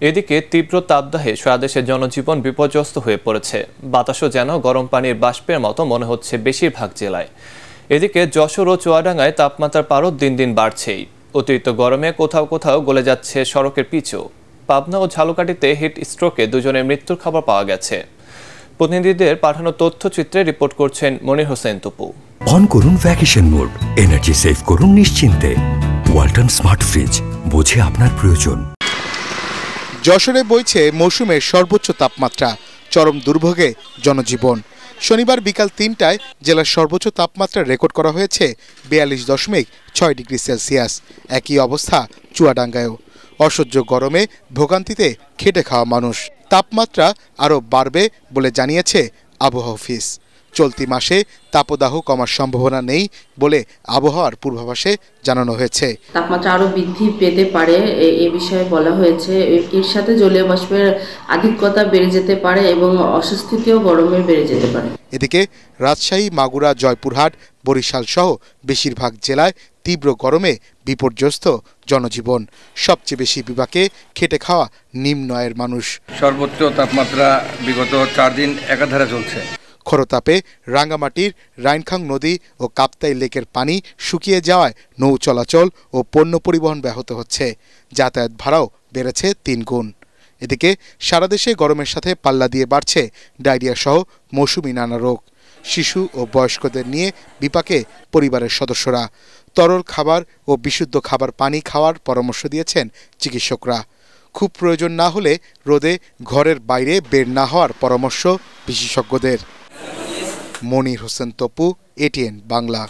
এদিকে তীব্র তাপদাহে সারা দেশের জনজীবন বিপর্যস্ত হয়ে পড়েছে। বাতাসও যেন গরম পানির বাষ্পের মতো মনে হচ্ছে বেশিরভাগ জেলায়। এদিকে যশোর ও চুয়াডাঙ্গায় তাপমাত্রার পারদ দিন দিন বাড়ছেই। অতিরিক্ত গরমে কোথাও কোথাও গলে যাচ্ছে সড়কের পিচও। পাবনা ও ঝালকাঠিতে হিট স্ট্রোকে দুজনের মৃত্যুর খবর পাওয়া গেছে। প্রতিনিধিদের পাঠানো তথ্যচিত্রে রিপোর্ট করছেন মনির হোসেন তপু। অন করুন ভ্যাকেশন মোড, এনার্জি সেভ করুন নিশ্চিন্তে। ওয়ালটন স্মার্ট ফ্রিজ, বোঝে আপনার প্রয়োজন। যশোরে বইছে মৌসুমের সর্বোচ্চ তাপমাত্রা, চরম দুর্ভোগে জনজীবন। শনিবার বিকাল ৩টায় জেলার সর্বোচ্চ তাপমাত্রা রেকর্ড করা হয়েছে ৪২.৬ ডিগ্রি সেলসিয়াস। একই অবস্থা চুয়াডাঙ্গায়ও। অসহ্য গরমে ভোগান্তিতে খেটে খাওয়া মানুষ। তাপমাত্রা আরও বাড়বে বলে জানিয়েছে আবহাওয়া অফিস। চলতি মাসে তাপদাহ কমার সম্ভাবনা নেই বলে আবহাওয়ার পূর্বাভাসে জানানো হয়েছে। তাপমাত্রা আরও বৃদ্ধি পেতে পারে এ বিষয়ে বলা হয়েছে। এর সাথে জলীয় বাষ্পের আধিক্যতা বেড়ে যেতে পারে এবং অস্বস্তিতেও গরমে বেড়ে যেতে পারে। এদিকে রাজশাহী, মাগুরা, জয়পুরহাট, বরিশাল সহ বেশিরভাগ জেলায় তীব্র গরমে বিপর্যস্ত জনজীবন। সবচেয়ে বেশি বিপাকে খেটে খাওয়া নিম্ন আয়ের মানুষ। সর্বোচ্চ তাপমাত্রা বিগত 4 দিন একাধারে চলছে। খরতাপে রাঙ্গামাটির রাইনখাং নদী ও কাপ্তাই লেকের পানি শুকিয়ে যাওয়ায় নৌ চলাচল ও পণ্য পরিবহন ব্যাহত হচ্ছে। যাতায়াত ভাড়াও বেড়েছে 3 গুণ। এদিকে সারা দেশে গরমের সাথে পাল্লা দিয়ে বাড়ছে ডায়রিয়া সহ মৌসুমি নানা রোগ। শিশু ও বয়স্কদের নিয়ে বিপাকে পরিবারের সদস্যরা। তরল খাবার ও বিশুদ্ধ খাবার পানি খাওয়ার পরামর্শ দিয়েছেন চিকিৎসকরা। খুব প্রয়োজন না হলে রোদে ঘরের বাইরে বের না হওয়ার পরামর্শ বিশেষজ্ঞদের। মনির হোসেন তপু, এটিএন বাংলা।